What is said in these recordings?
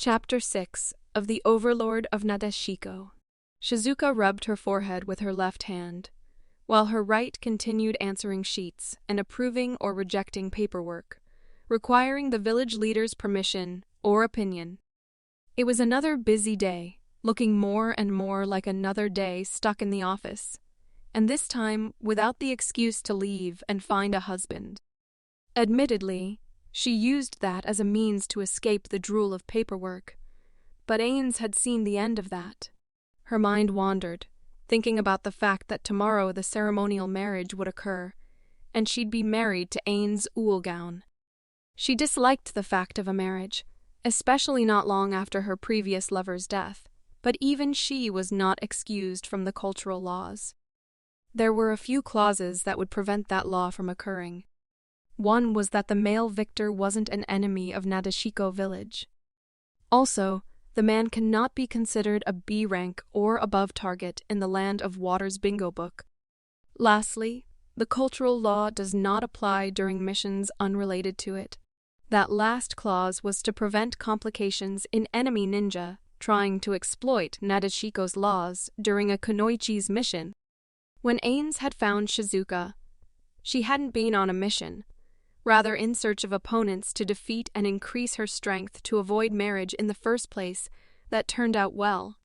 Chapter 6 of the Overlord of Nadeshiko. Shizuka rubbed her forehead with her left hand, while her right continued answering sheets and approving or rejecting paperwork, requiring the village leader's permission or opinion. It was another busy day, looking more and more like another day stuck in the office, and this time without the excuse to leave and find a husband. Admittedly, she used that as a means to escape the drool of paperwork, but Ains had seen the end of that. Her mind wandered, thinking about the fact that tomorrow the ceremonial marriage would occur, and she'd be married to Ains Ulgown. She disliked the fact of a marriage, especially not long after her previous lover's death, but even she was not excused from the cultural laws. There were a few clauses that would prevent that law from occurring. One was that the male victor wasn't an enemy of Nadeshiko village. Also, the man cannot be considered a B rank or above target in the Land of Water's bingo book. Lastly, the cultural law does not apply during missions unrelated to it. That last clause was to prevent complications in enemy ninja trying to exploit Nadeshiko's laws during a kunoichi's mission. When Ains had found Shizuka, she hadn't been on a mission, rather in search of opponents to defeat and increase her strength to avoid marriage in the first place that turned out well.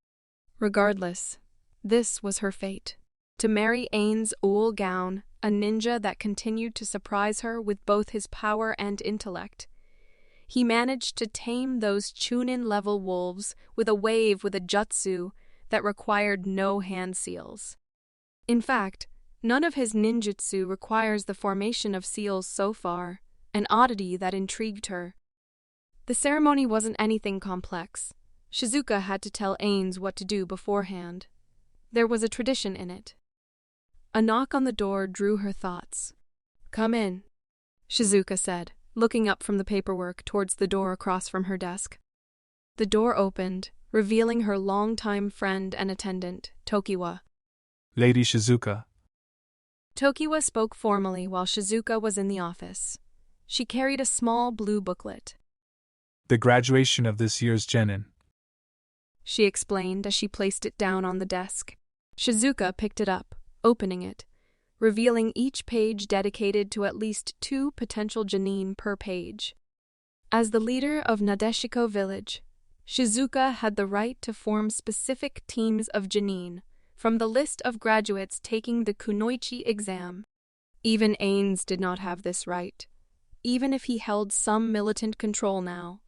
Regardless, this was her fate: to marry Ains Ulgown, a ninja that continued to surprise her with both his power and intellect. He managed to tame those Chunin-level wolves with a jutsu that required no hand seals. In fact, none of his ninjutsu requires the formation of seals so far, an oddity that intrigued her. The ceremony wasn't anything complex. Shizuka had to tell Ains what to do beforehand. There was a tradition in it. A knock on the door drew her thoughts. "Come in," Shizuka said, looking up from the paperwork towards the door across from her desk. The door opened, revealing her longtime friend and attendant, Tokiwa. "Lady Shizuka." Tokiwa spoke formally while Shizuka was in the office. She carried a small blue booklet. "The graduation of this year's Genny," she explained as she placed it down on the desk. Shizuka picked it up, opening it, revealing each page dedicated to at least 2 potential Gennin per page. As the leader of Nadeshiko village, Shizuka had the right to form specific teams of Gennin from the list of graduates taking the kunoichi exam. Even Ains did not have this right. Even if he held some militant control now,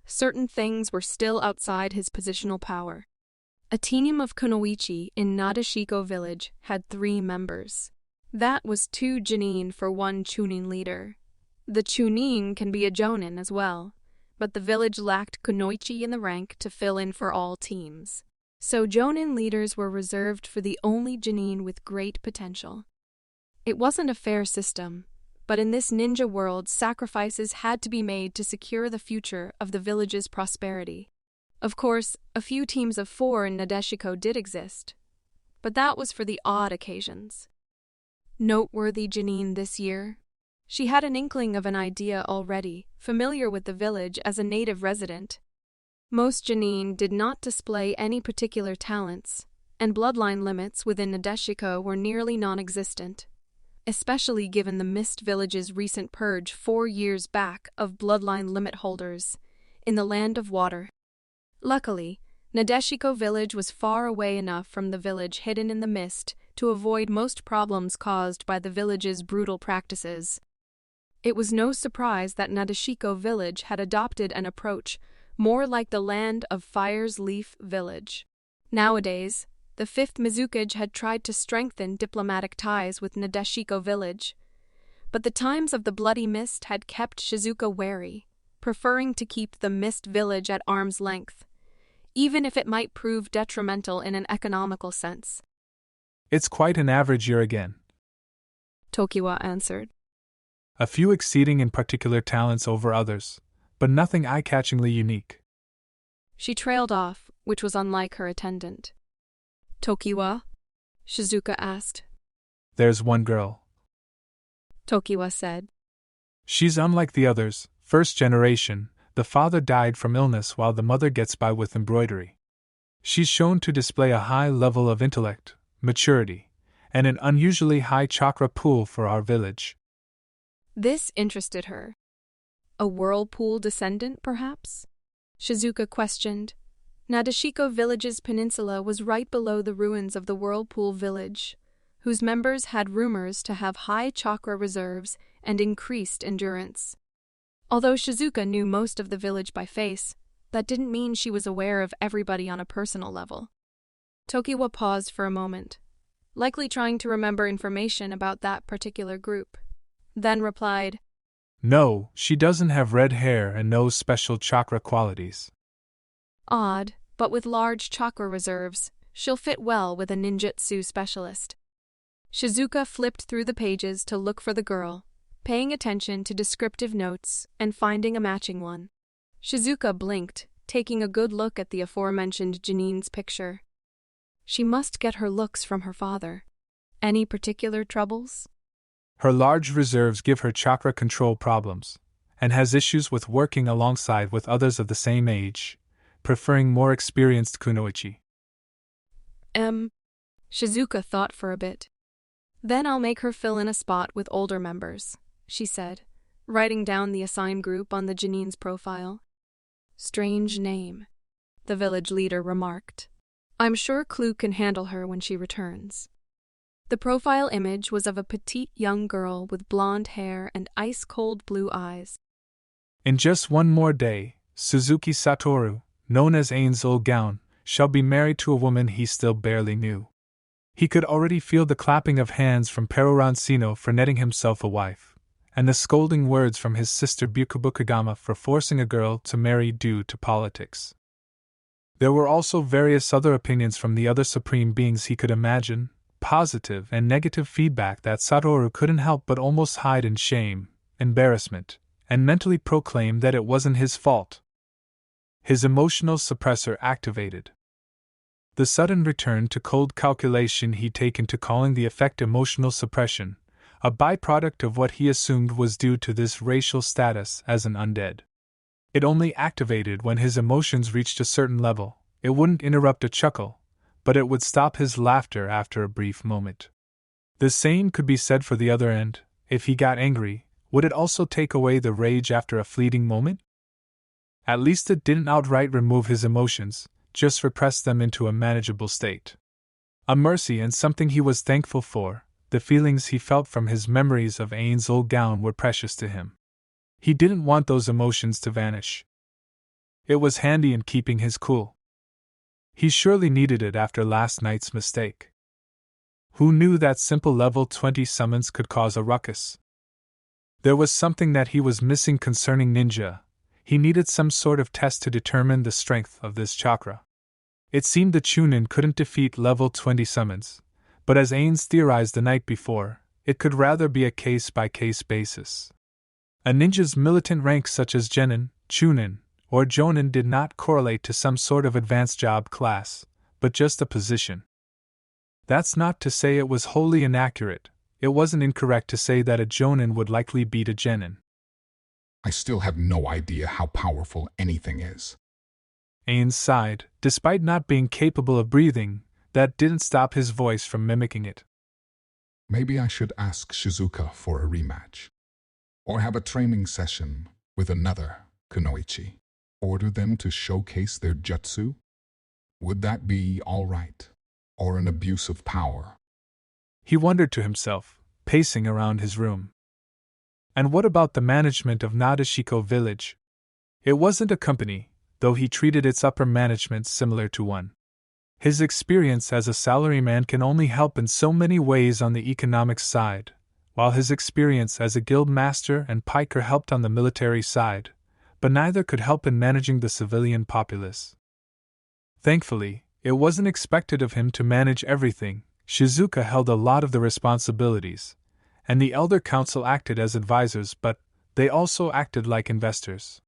certain things were still outside his positional power. A team of kunoichi in Nadeshiko village had 3 members. That was 2 Gennin for 1 Chunin leader. The Chunin can be a Jonin as well, but the village lacked kunoichi in the rank to fill in for all teams. So Jonin leaders were reserved for the only Gennin with great potential. It wasn't a fair system, but in this ninja world sacrifices had to be made to secure the future of the village's prosperity. Of course, a few teams of 4 in Nadeshiko did exist, but that was for the odd occasions. Noteworthy Gennin this year. She had an inkling of an idea already, familiar with the village as a native resident. Most Gennin did not display any particular talents, and bloodline limits within Nadeshiko were nearly non-existent, especially given the Mist Village's recent purge 4 years back of bloodline limit holders in the Land of Water. Luckily, Nadeshiko village was far away enough from the village hidden in the mist to avoid most problems caused by the village's brutal practices. It was no surprise that Nadeshiko village had adopted an approach more like the Land of Fire's Leaf village. Nowadays, the 5th Mizukage had tried to strengthen diplomatic ties with Nadeshiko village, but the times of the Bloody Mist had kept Shizuka wary, preferring to keep the Mist village at arm's length, even if it might prove detrimental in an economical sense. "It's quite an average year again," Tokiwa answered. "A few exceeding in particular talents over others, but nothing eye-catchingly unique." She trailed off, which was unlike her attendant. "Tokiwa?" Shizuka asked. "There's one girl," Tokiwa said. "She's unlike the others, first generation, the father died from illness while the mother gets by with embroidery. She's shown to display a high level of intellect, maturity, and an unusually high chakra pool for our village. This interested her. A whirlpool descendant, perhaps? Shizuka questioned. Nadeshiko Village's peninsula was right below the ruins of the Whirlpool Village, whose members had rumors to have high chakra reserves and increased endurance. Although Shizuka knew most of the village by face, that didn't mean she was aware of everybody on a personal level. Tokiwa paused for a moment, likely trying to remember information about that particular group, then replied, No, she doesn't have red hair and no special chakra qualities. Odd, but with large chakra reserves, she'll fit well with a ninjutsu specialist. Shizuka flipped through the pages to look for the girl, paying attention to descriptive notes and finding a matching one. Shizuka blinked, taking a good look at the aforementioned Janine's picture. She must get her looks from her father. Any particular troubles? Her large reserves give her chakra control problems, and has issues with working alongside with others of the same age, preferring more experienced kunoichi. Shizuka thought for a bit. Then I'll make her fill in a spot with older members, she said, writing down the assigned group on the Janine's profile. Strange name, the village leader remarked. I'm sure Clue can handle her when she returns. The profile image was of a petite young girl with blonde hair and ice-cold blue eyes. In just one more day, Suzuki Satoru, known as Ain's old gown, shall be married to a woman he still barely knew. He could already feel the clapping of hands from Peruransino for netting himself a wife, and the scolding words from his sister Bukubukagama for forcing a girl to marry due to politics. There were also various other opinions from the other supreme beings he could imagine, positive and negative feedback that Satoru couldn't help but almost hide in shame, embarrassment, and mentally proclaim that it wasn't his fault. His emotional suppressor activated. The sudden return to cold calculation he'd taken to calling the effect emotional suppression, a byproduct of what he assumed was due to this racial status as an undead. It only activated when his emotions reached a certain level. It wouldn't interrupt a chuckle, but it would stop his laughter after a brief moment. The same could be said for the other end. If he got angry, would it also take away the rage after a fleeting moment? At least it didn't outright remove his emotions, just repress them into a manageable state. A mercy and something he was thankful for. The feelings he felt from his memories of Ain's old gown were precious to him. He didn't want those emotions to vanish. It was handy in keeping his cool. He surely needed it after last night's mistake. Who knew that simple level 20 summons could cause a ruckus? There was something that he was missing concerning ninja. He needed some sort of test to determine the strength of this chakra. It seemed the Chunin couldn't defeat level 20 summons, but as Ains theorized the night before, it could rather be a case-by-case basis. A ninja's militant rank such as Genin, Chunin, or Jonin did not correlate to some sort of advanced job class, but just a position. That's not to say it was wholly inaccurate. It wasn't incorrect to say that a Jonin would likely beat a Genin. I still have no idea how powerful anything is. Ains sighed. Despite not being capable of breathing, that didn't stop his voice from mimicking it. Maybe I should ask Shizuka for a rematch. Or have a training session with another kunoichi. Order them to showcase their jutsu? Would that be all right? Or an abuse of power? He wondered to himself, pacing around his room. And what about the management of Nadeshiko Village? It wasn't a company, though he treated its upper management similar to one. His experience as a salaryman can only help in so many ways on the economics side, while his experience as a guild master and piker helped on the military side, but neither could help in managing the civilian populace. Thankfully, it wasn't expected of him to manage everything. Shizuka held a lot of the responsibilities, and the Elder Council acted as advisors, but they also acted like investors.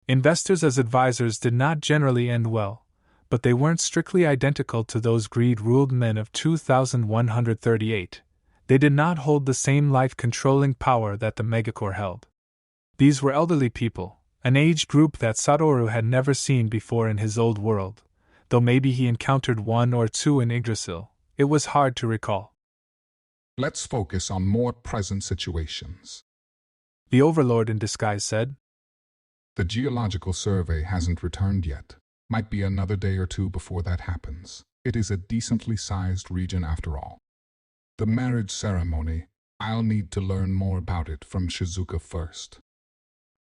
Investors as advisors did not generally end well, but they weren't strictly identical to those greed-ruled men of 2138. They did not hold the same life-controlling power that the Megacore held. These were elderly people, an age group that Satoru had never seen before in his old world, though maybe he encountered one or two in Yggdrasil. It was hard to recall. Let's focus on more present situations, The Overlord in disguise said. The geological survey hasn't returned yet. Might be another day or two before that happens. It is a decently sized region after all. The marriage ceremony, I'll need to learn more about it from Shizuka first.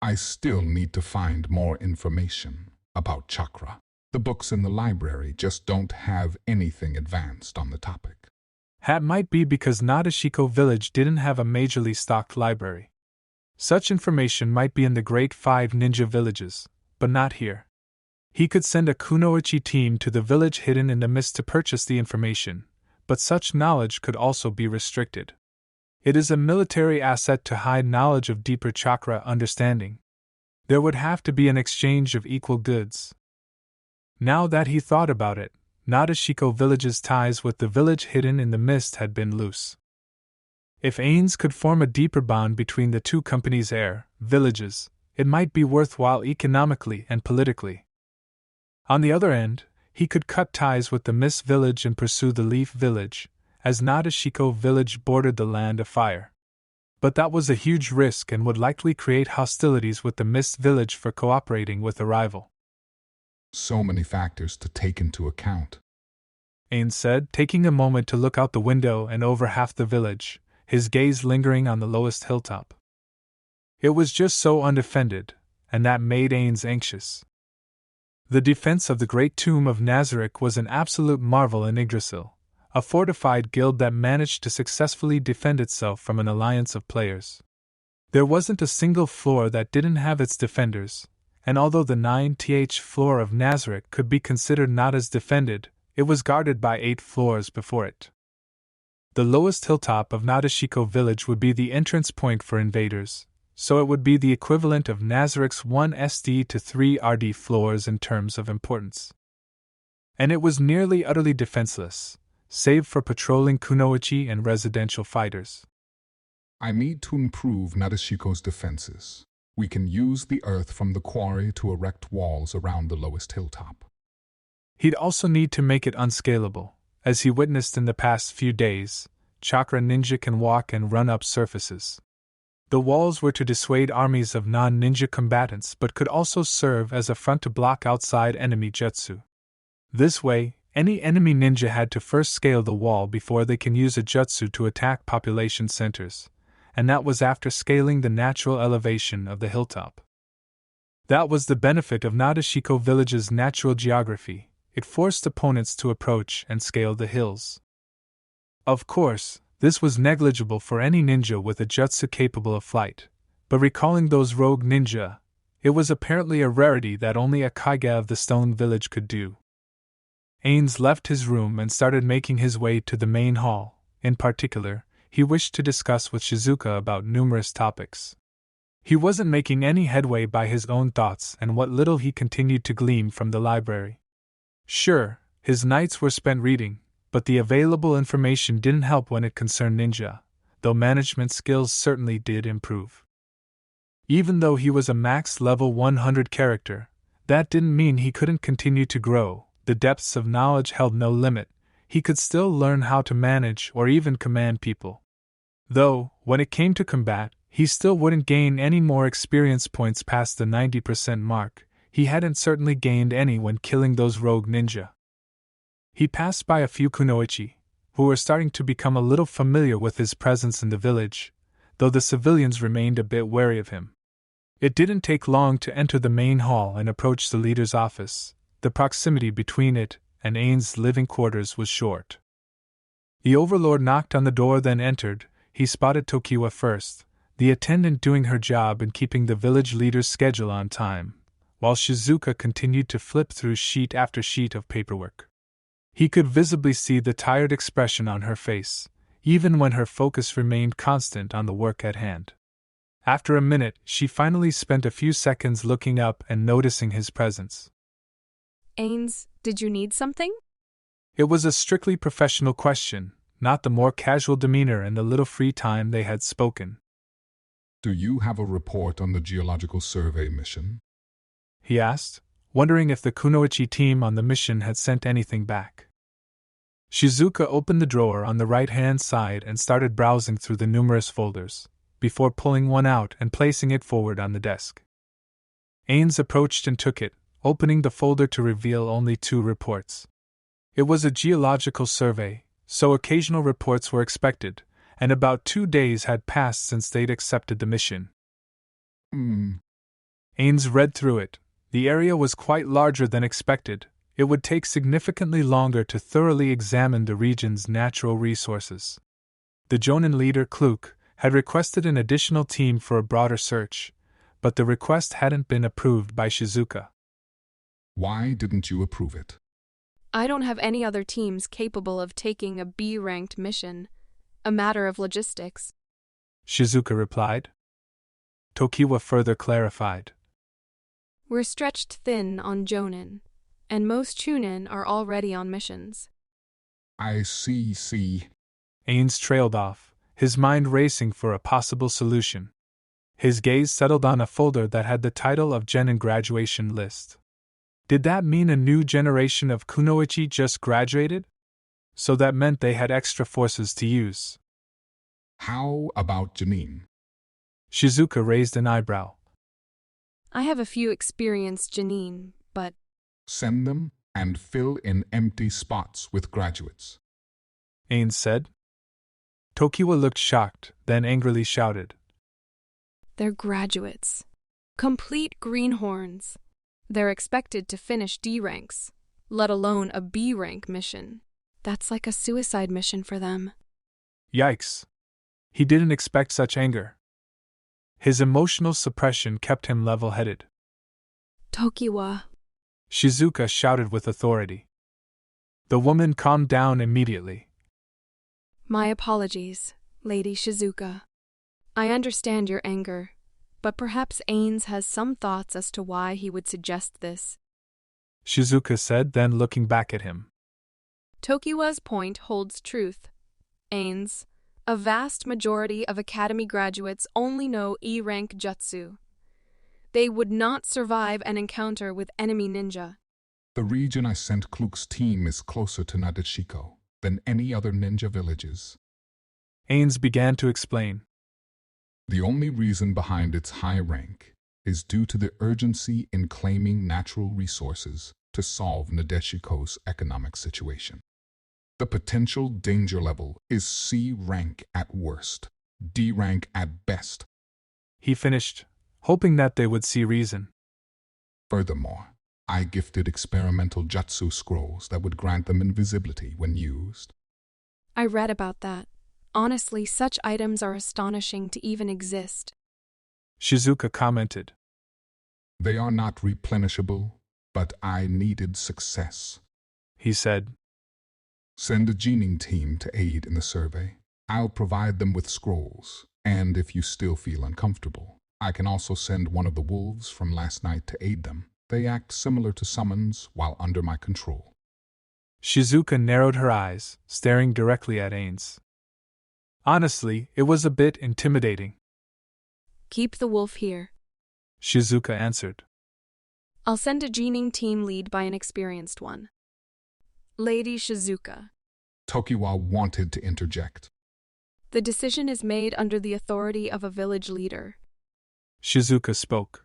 I still need to find more information about chakra. The books in the library just don't have anything advanced on the topic. That might be because Nadeshiko village didn't have a majorly stocked library. Such information might be in the Great 5 ninja villages, but not here. He could send a kunoichi team to the village hidden in the mist to purchase the information, but such knowledge could also be restricted. It is a military asset to hide knowledge of deeper chakra understanding. There would have to be an exchange of equal goods. Now that he thought about it, Nadeshiko village's ties with the village hidden in the mist had been loose. If Ains could form a deeper bond between the two companies' villages, it might be worthwhile economically and politically. On the other end, he could cut ties with the Mist village and pursue the Leaf village, as Nadeshiko village bordered the Land of Fire. But that was a huge risk and would likely create hostilities with the Mist village for cooperating with a rival. So many factors to take into account, Ains said, taking a moment to look out the window and over half the village, his gaze lingering on the lowest hilltop. It was just so undefended, and that made Ains anxious. The defense of the great tomb of Nazarick was an absolute marvel in Yggdrasil, a fortified guild that managed to successfully defend itself from an alliance of players. There wasn't a single floor that didn't have its defenders, and although the 9th floor of Nazarick could be considered not as defended, it was guarded by 8 floors before it. The lowest hilltop of Nadeshiko village would be the entrance point for invaders, so it would be the equivalent of Nazarick's 1 SD to 3 RD floors in terms of importance. And it was nearly utterly defenseless, save for patrolling kunoichi and residential fighters. I need to improve Nadeshiko's defenses. We can use the earth from the quarry to erect walls around the lowest hilltop. He'd also need to make it unscalable. As he witnessed in the past few days, chakra ninja can walk and run up surfaces. The walls were to dissuade armies of non-ninja combatants but could also serve as a front to block outside enemy jutsu. This way, any enemy ninja had to first scale the wall before they can use a jutsu to attack population centers, and that was after scaling the natural elevation of the hilltop. That was the benefit of Nadeshiko village's natural geography. It forced opponents to approach and scale the hills. Of course, this was negligible for any ninja with a jutsu capable of flight, but recalling those rogue ninja, it was apparently a rarity that only a kage of the stone village could do. Ains left his room and started making his way to the main hall. In particular, he wished to discuss with Shizuka about numerous topics. He wasn't making any headway by his own thoughts and what little he continued to glean from the library. Sure, his nights were spent reading, but the available information didn't help when it concerned ninja, though management skills certainly did improve. Even though he was a max level 100 character, that didn't mean he couldn't continue to grow. The depths of knowledge held no limit. He could still learn how to manage or even command people. Though, when it came to combat, he still wouldn't gain any more experience points past the 90% mark. He hadn't certainly gained any when killing those rogue ninja. He passed by a few kunoichi, who were starting to become a little familiar with his presence in the village, though the civilians remained a bit wary of him. It didn't take long to enter the main hall and approach the leader's office. The proximity between it and Ains' living quarters was short. The Overlord knocked on the door, then entered. He spotted Tokiwa first, the attendant doing her job in keeping the village leader's schedule on time, while Shizuka continued to flip through sheet after sheet of paperwork. He could visibly see the tired expression on her face, even when her focus remained constant on the work at hand. After a minute, she finally spent a few seconds looking up and noticing his presence. Ains, did you need something? It was a strictly professional question, not the more casual demeanor and the little free time they had spoken. Do you have a report on the geological survey mission? he asked, wondering if the Kunoichi team on the mission had sent anything back. Shizuka opened the drawer on the right-hand side and started browsing through the numerous folders, before pulling one out and placing it forward on the desk. Ains approached and took it, opening the folder to reveal only 2 reports. It was a geological survey, so occasional reports were expected, and about 2 days had passed since they'd accepted the mission. Ains read through it. The area was quite larger than expected. It would take significantly longer to thoroughly examine the region's natural resources. The Jonin leader, Kluk, had requested an additional team for a broader search, but the request hadn't been approved by Shizuka. Why didn't you approve it? I don't have any other teams capable of taking a B-ranked mission. A matter of logistics, Shizuka replied. Tokiwa further clarified. We're stretched thin on Jonin, and most Chunin are already on missions. I see. Ains trailed off, his mind racing for a possible solution. His gaze settled on a folder that had the title of Genin graduation list. Did that mean a new generation of Kunoichi just graduated? So that meant they had extra forces to use. How about Janine? Shizuka raised an eyebrow. I have a few experienced Janine, but Send them and fill in empty spots with graduates, Ains said. Tokiwa looked shocked, then angrily shouted. they're graduates. Complete greenhorns. They're expected to finish D ranks, let alone a B rank mission. That's like a suicide mission for them. Yikes. He didn't expect such anger. His emotional suppression kept him level-headed. Tokiwa, Shizuka shouted with authority. The woman calmed down immediately. my apologies, Lady Shizuka. I understand your anger, but perhaps Ains has some thoughts as to why he would suggest this. Shizuka said, then looking back at him. Tokiwa's point holds truth. Ains, a vast majority of Academy graduates only know E-rank jutsu. They would not survive an encounter with enemy ninja. The region I sent Kluk's team is closer to Nadeshiko than any other ninja villages. Ains began to explain. The only reason behind its high rank is due to the urgency in claiming natural resources to solve Nadeshiko's economic situation. The potential danger level is C rank at worst, D rank at best. He finished, hoping that they would see reason. Furthermore, I gifted experimental jutsu scrolls that would grant them invisibility when used. I read about that. Honestly, such items are astonishing to even exist. Shizuka commented. They are not replenishable, but I needed success, He said. Send a gening team to aid in the survey. I'll provide them with scrolls, and if you still feel uncomfortable, I can also send one of the wolves from last night to aid them. They act similar to summons while under my control. Shizuka narrowed her eyes, staring directly at Ains. Honestly, it was a bit intimidating. Keep the wolf here. Shizuka answered. I'll send a gening team lead by an experienced one. Lady Shizuka. Tokiwa wanted to interject. The decision is made under the authority of a village leader. Shizuka spoke.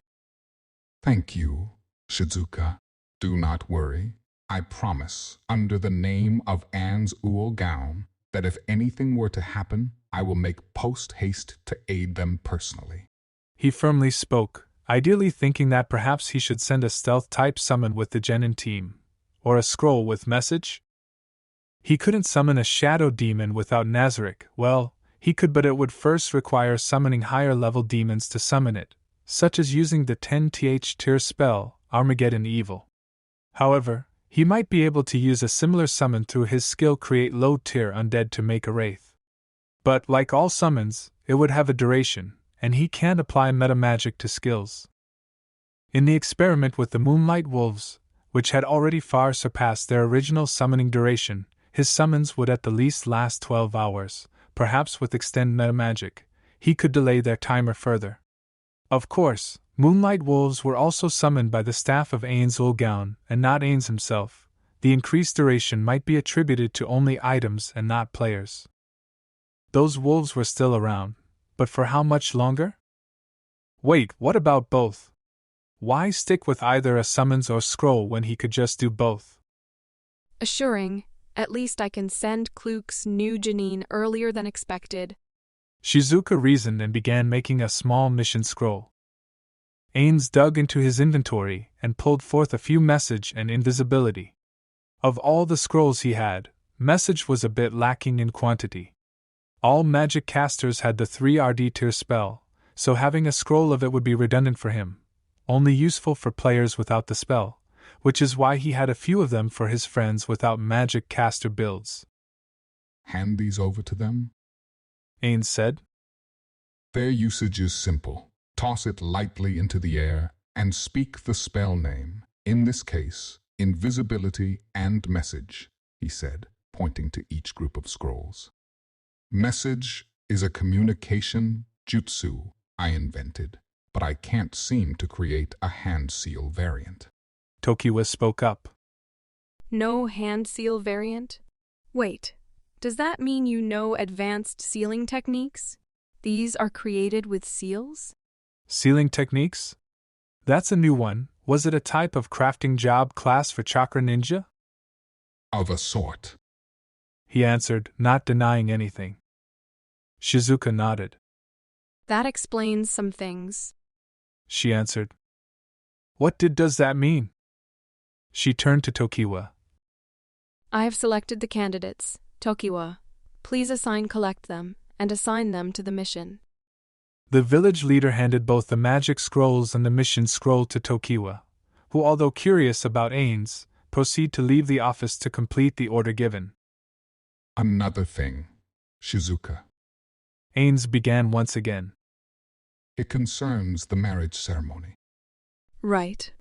Thank you, Shizuka. Do not worry. I promise, under the name of Anne's Uo Gown, that if anything were to happen, I will make post-haste to aid them personally. He firmly spoke, ideally thinking that perhaps he should send a stealth-type summon with the Genin team, or a scroll with message. He couldn't summon a shadow demon without Nazarick. Well, he could, but it would first require summoning higher-level demons to summon it, such as using the 10th tier spell, Armageddon Evil. However, he might be able to use a similar summon through his skill Create Low-tier Undead to make a wraith. But, like all summons, it would have a duration, and he can't apply metamagic to skills. In the experiment with the Moonlight Wolves, which had already far surpassed their original summoning duration, his summons would at the least last 12 hours, perhaps with extend metamagic, he could delay their timer further. Of course, Moonlight wolves were also summoned by the staff of Ains Ulgaun, and not Ains himself. The increased duration might be attributed to only items and not players. Those wolves were still around, but for how much longer? Wait, what about both? Why stick with either a summons or scroll when he could just do both? Assuring, at least I can send Kluk's new Janine earlier than expected. Shizuka reasoned and began making a small mission scroll. Ains dug into his inventory and pulled forth a few message and invisibility. Of all the scrolls he had, message was a bit lacking in quantity. All magic casters had the 3RD tier spell, so having a scroll of it would be redundant for him, only useful for players without the spell, which is why he had a few of them for his friends without magic caster builds. Hand these over to them, Ains said. Their usage is simple. Toss it lightly into the air and speak the spell name, in this case, invisibility and message, he said, pointing to each group of scrolls. Message is a communication jutsu I invented, but I can't seem to create a hand seal variant. Tokiwa spoke up. No hand seal variant? Wait, does that mean you know advanced sealing techniques? These are created with seals? Sealing techniques? That's a new one. Was it a type of crafting job class for Chakra Ninja? Of a sort, He answered, not denying anything. Shizuka nodded. That explains some things. She answered. What does that mean? She turned to Tokiwa. I have selected the candidates. Tokiwa, please collect them, and assign them to the mission. The village leader handed both the magic scrolls and the mission scroll to Tokiwa, who, although curious about Ains, proceeded to leave the office to complete the order given. Another thing, Shizuka. Ains began once again. It concerns the marriage ceremony. Right.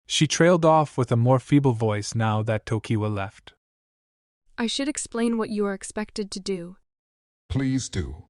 She trailed off with a more feeble voice now that Tokiwa left. I should explain what you are expected to do. Please do.